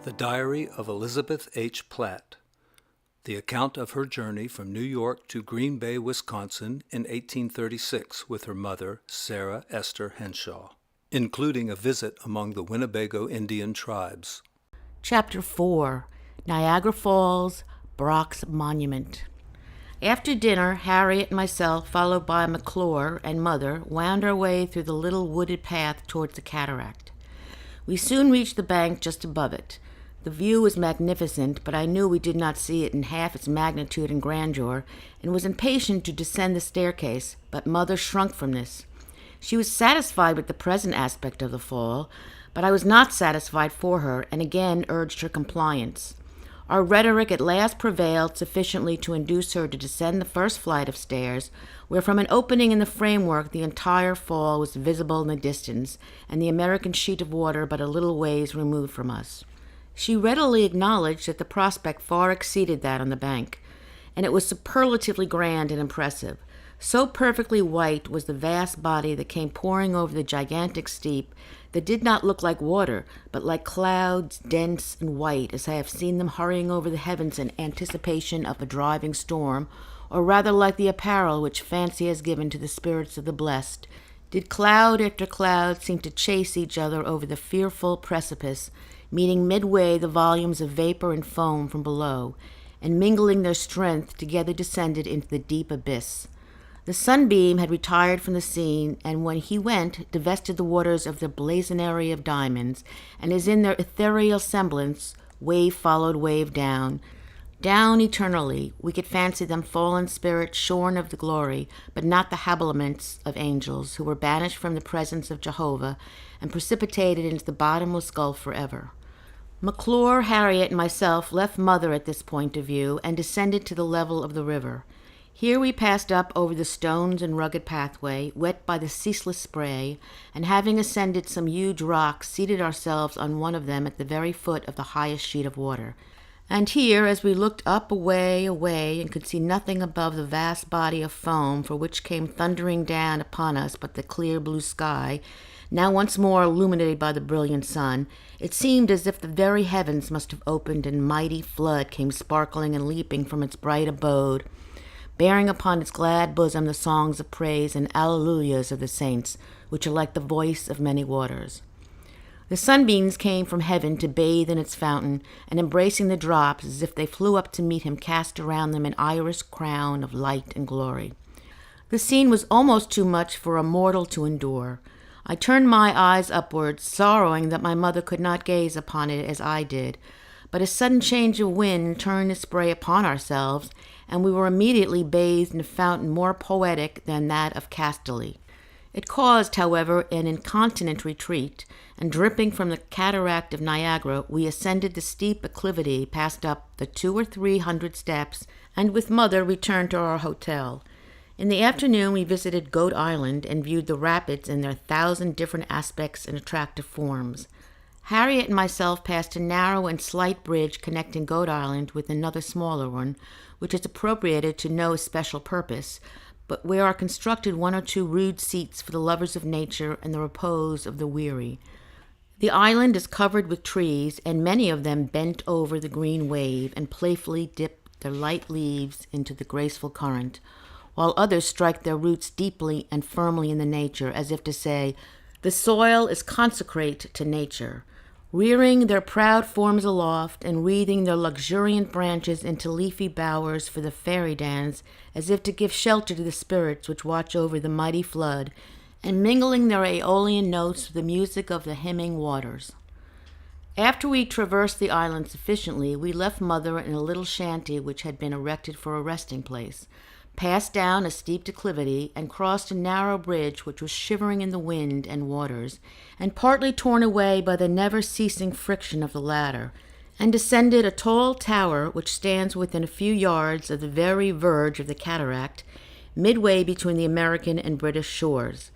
The Diary of Elizabeth H. Platt. The account of her journey from New York to Green Bay, Wisconsin in 1836 with her mother, Sarah Esther Henshaw, including a visit among the Winnebago Indian tribes. Chapter 4. Niagara Falls, Brock's Monument. After dinner, Harriet and myself, followed by McClure and Mother, wound our way through the little wooded path towards the cataract. We soon reached the bank just above it. The view was magnificent, but I knew we did not see it in half its magnitude and grandeur, and was impatient to descend the staircase, but Mother shrunk from this. She was satisfied with the present aspect of the fall, but I was not satisfied for her, and again urged her compliance. Our rhetoric at last prevailed sufficiently to induce her to descend the first flight of stairs, where from an opening in the framework the entire fall was visible in the distance, and the American sheet of water but a little ways removed from us. She readily acknowledged that the prospect far exceeded that on the bank, and it was superlatively grand and impressive. So perfectly white was the vast body that came pouring over the gigantic steep that did not look like water, but like clouds, dense and white, as I have seen them hurrying over the heavens in anticipation of a driving storm, or rather like the apparel which fancy has given to the spirits of the blessed. Did cloud after cloud seem to chase each other over the fearful precipice, meeting midway the volumes of vapor and foam from below, and mingling their strength together descended into the deep abyss. The sunbeam had retired from the scene, and when he went, divested the waters of their blazonry of diamonds, and as in their ethereal semblance, wave followed wave down eternally. We could fancy them fallen spirits shorn of the glory, but not the habiliments of angels, who were banished from the presence of Jehovah, and precipitated into the bottomless gulf forever. McClure, Harriet, and myself left Mother at this point of view, and descended to the level of the river. Here we passed up over the stones and rugged pathway, wet by the ceaseless spray, and having ascended some huge rocks, seated ourselves on one of them at the very foot of the highest sheet of water. And here, as we looked up away, and could see nothing above the vast body of foam for which came thundering down upon us but the clear blue sky, now once more illuminated by the brilliant sun, it seemed as if the very heavens must have opened and mighty flood came sparkling and leaping from its bright abode, bearing upon its glad bosom the songs of praise and alleluias of the saints, which are like the voice of many waters. The sunbeams came from heaven to bathe in its fountain, and embracing the drops as if they flew up to meet him, cast around them an iris crown of light and glory. The scene was almost too much for a mortal to endure. I turned my eyes upwards, sorrowing that my mother could not gaze upon it as I did, but a sudden change of wind turned the spray upon ourselves, and we were immediately bathed in a fountain more poetic than that of Castaly. It caused, however, an incontinent retreat, and dripping from the cataract of Niagara, we ascended the steep acclivity, passed up the 200 or 300 steps, and with Mother returned to our hotel. In the afternoon we visited Goat Island and viewed the rapids in their 1,000 different aspects and attractive forms. Harriet and myself passed a narrow and slight bridge connecting Goat Island with another smaller one, which is appropriated to no special purpose, but where are constructed 1 or 2 rude seats for the lovers of nature and the repose of the weary. The island is covered with trees, and many of them bent over the green wave and playfully dip their light leaves into the graceful current, while others strike their roots deeply and firmly in the nature, as if to say, "The soil is consecrate to nature," rearing their proud forms aloft and wreathing their luxuriant branches into leafy bowers for the fairy dance, as if to give shelter to the spirits which watch over the mighty flood, and mingling their aeolian notes with the music of the hymning waters. After we traversed the island sufficiently, we left Mother in a little shanty which had been erected for a resting place, passed down a steep declivity, and crossed a narrow bridge which was shivering in the wind and waters, and partly torn away by the never-ceasing friction of the latter, and descended a tall tower which stands within a few yards of the very verge of the cataract, midway between the American and British shores.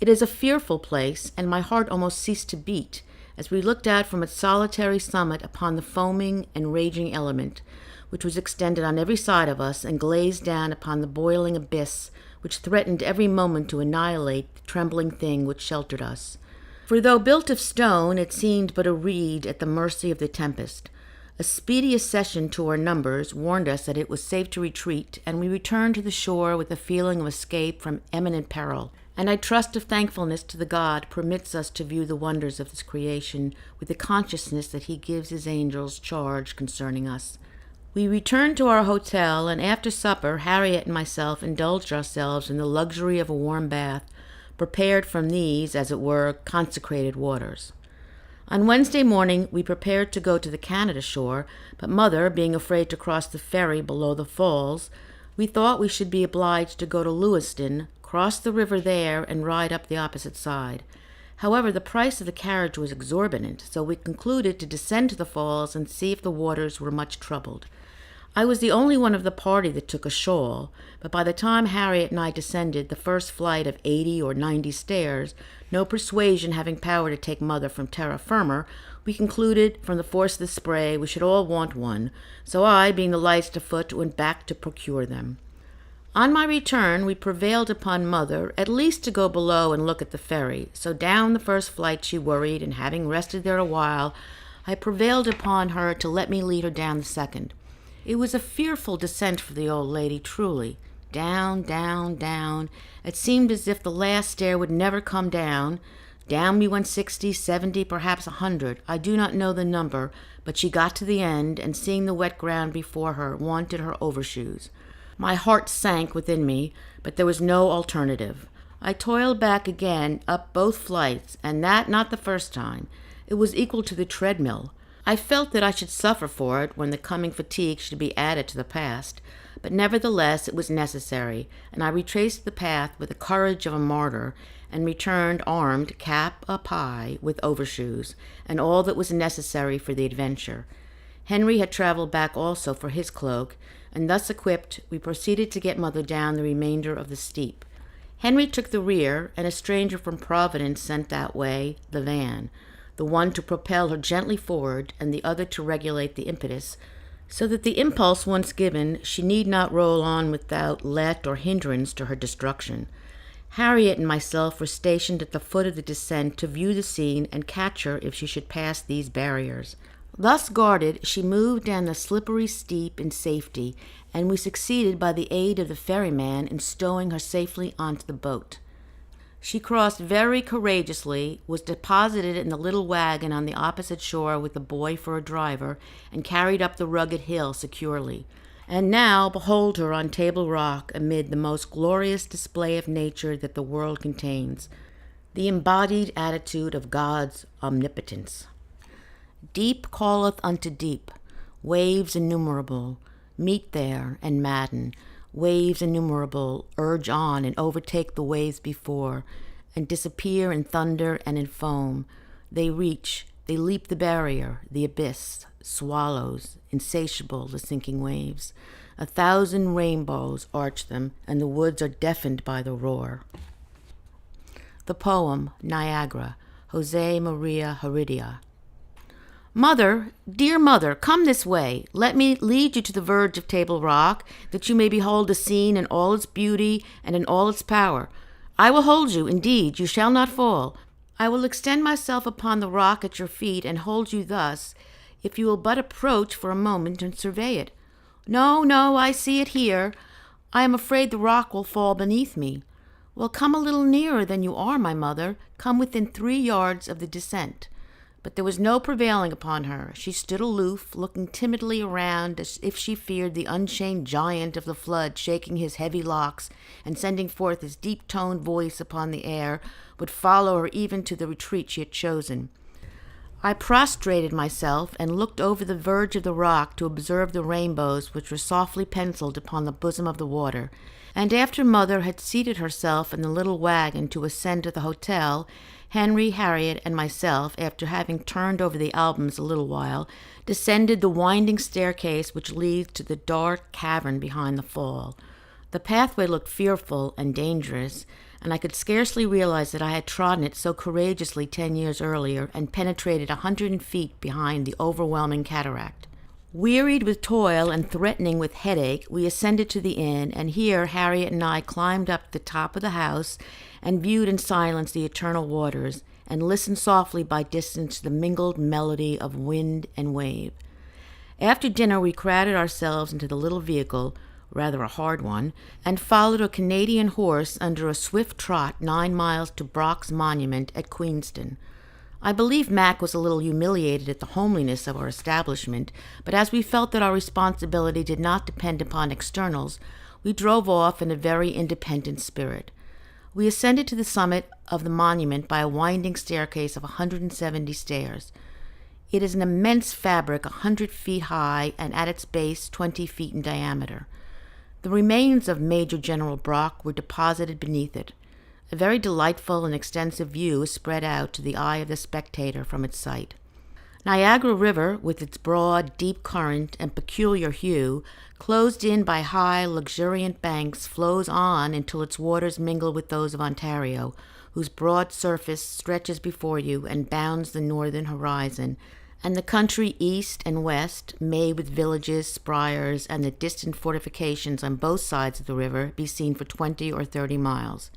It is a fearful place, and my heart almost ceased to beat as we looked out from its solitary summit upon the foaming and raging element, which was extended on every side of us and glazed down upon the boiling abyss which threatened every moment to annihilate the trembling thing which sheltered us. For though built of stone, it seemed but a reed at the mercy of the tempest. A speedy accession to our numbers warned us that it was safe to retreat, and we returned to the shore with a feeling of escape from imminent peril. And I trust of thankfulness to the God permits us to view the wonders of this creation with the consciousness that he gives his angels charge concerning us. We returned to our hotel, and after supper, Harriet and myself indulged ourselves in the luxury of a warm bath, prepared from these, as it were, consecrated waters. On Wednesday morning, we prepared to go to the Canada shore, but Mother, being afraid to cross the ferry below the falls, we thought we should be obliged to go to Lewiston, cross the river there, and ride up the opposite side. However, the price of the carriage was exorbitant, so we concluded to descend to the falls and see if the waters were much troubled. I was the only one of the party that took a shawl, but by the time Harriet and I descended the first flight of 80 or 90 stairs, no persuasion having power to take Mother from terra firma, we concluded from the force of the spray we should all want one, so I, being the lightest afoot, went back to procure them. On my return, we prevailed upon Mother at least to go below and look at the ferry, so down the first flight she worried, and having rested there a while, I prevailed upon her to let me lead her down the second. It was a fearful descent for the old lady, truly. Down, down, down. It seemed as if the last stair would never come down. Down we went 60, 70, perhaps 100. I do not know the number, but she got to the end, and seeing the wet ground before her, wanted her overshoes. My heart sank within me, but there was no alternative. I toiled back again, up both flights, and that not the first time. It was equal to the treadmill. I felt that I should suffer for it when the coming fatigue should be added to the past, but nevertheless it was necessary, and I retraced the path with the courage of a martyr, and returned armed, cap a pie, with overshoes, and all that was necessary for the adventure. Henry had traveled back also for his cloak, and thus equipped, we proceeded to get Mother down the remainder of the steep. Henry took the rear, and a stranger from Providence sent that way the van, the one to propel her gently forward, and the other to regulate the impetus, so that the impulse once given, she need not roll on without let or hindrance to her destruction. Harriet and myself were stationed at the foot of the descent to view the scene and catch her if she should pass these barriers. Thus guarded, she moved down the slippery steep in safety, and we succeeded by the aid of the ferryman in stowing her safely onto the boat. She crossed very courageously, was deposited in the little wagon on the opposite shore with the boy for a driver, and carried up the rugged hill securely. And now behold her on Table Rock amid the most glorious display of nature that the world contains, the embodied attitude of God's omnipotence. Deep calleth unto deep, waves innumerable, meet there and madden, waves innumerable urge on and overtake the waves before, and disappear in thunder and in foam. They reach, they leap the barrier, the abyss, swallows, insatiable the sinking waves. 1,000 rainbows arch them, and the woods are deafened by the roar. The poem, Niagara, Jose Maria Heredia. Mother, dear mother, come this way. Let me lead you to the verge of Table Rock, that you may behold the scene in all its beauty and in all its power. I will hold you, indeed, you shall not fall. I will extend myself upon the rock at your feet and hold you thus, if you will but approach for a moment and survey it. No, no, I see it here. I am afraid the rock will fall beneath me. Well, come a little nearer than you are, my mother. Come within 3 yards of the descent. But there was no prevailing upon her. She stood aloof, looking timidly around as if she feared the unchained giant of the flood shaking his heavy locks and sending forth his deep-toned voice upon the air would follow her even to the retreat she had chosen. I prostrated myself and looked over the verge of the rock to observe the rainbows which were softly penciled upon the bosom of the water, and after Mother had seated herself in the little wagon to ascend to the hotel, Henry, Harriet, and myself, after having turned over the albums a little while, descended the winding staircase which leads to the dark cavern behind the fall. The pathway looked fearful and dangerous, and I could scarcely realize that I had trodden it so courageously 10 years earlier and penetrated 100 feet behind the overwhelming cataract. Wearied with toil and threatening with headache, we ascended to the inn, and here Harriet and I climbed up the top of the house and viewed in silence the eternal waters, and listened softly by distance to the mingled melody of wind and wave. After dinner, we crowded ourselves into the little vehicle, rather a hard one, and followed a Canadian horse under a swift trot 9 miles to Brock's Monument at Queenston. I believe Mac was a little humiliated at the homeliness of our establishment, but as we felt that our responsibility did not depend upon externals, we drove off in a very independent spirit. We ascended to the summit of the monument by a winding staircase of 170 stairs. It is an immense fabric 100 feet high and at its base 20 feet in diameter. The remains of Major General Brock were deposited beneath it. A very delightful and extensive view is spread out to the eye of the spectator from its site. Niagara River, with its broad, deep current and peculiar hue, closed in by high, luxuriant banks, flows on until its waters mingle with those of Ontario, whose broad surface stretches before you and bounds the northern horizon, and the country east and west, made with villages, spires, and the distant fortifications on both sides of the river, be seen for 20 or 30 miles.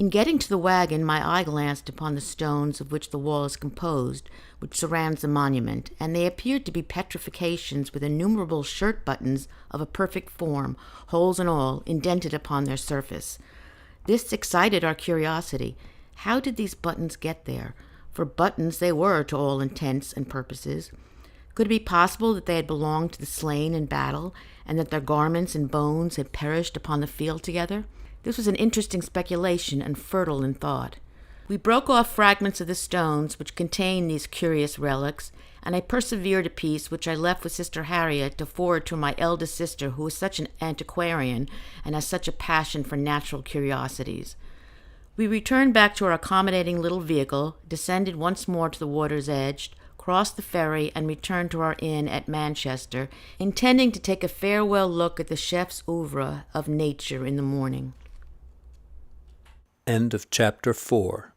In getting to the wagon, my eye glanced upon the stones of which the wall is composed, which surrounds the monument, and they appeared to be petrifications with innumerable shirt buttons of a perfect form, holes and all, indented upon their surface. This excited our curiosity. How did these buttons get there? For buttons they were to all intents and purposes. Could it be possible that they had belonged to the slain in battle, and that their garments and bones had perished upon the field together? This was an interesting speculation and fertile in thought. We broke off fragments of the stones which contained these curious relics, and I persevered a piece which I left with Sister Harriet to forward to my eldest sister, who is such an antiquarian and has such a passion for natural curiosities. We returned back to our accommodating little vehicle, descended once more to the water's edge, crossed the ferry, and returned to our inn at Manchester, intending to take a farewell look at the chef's oeuvre of nature in the morning. End of chapter 4.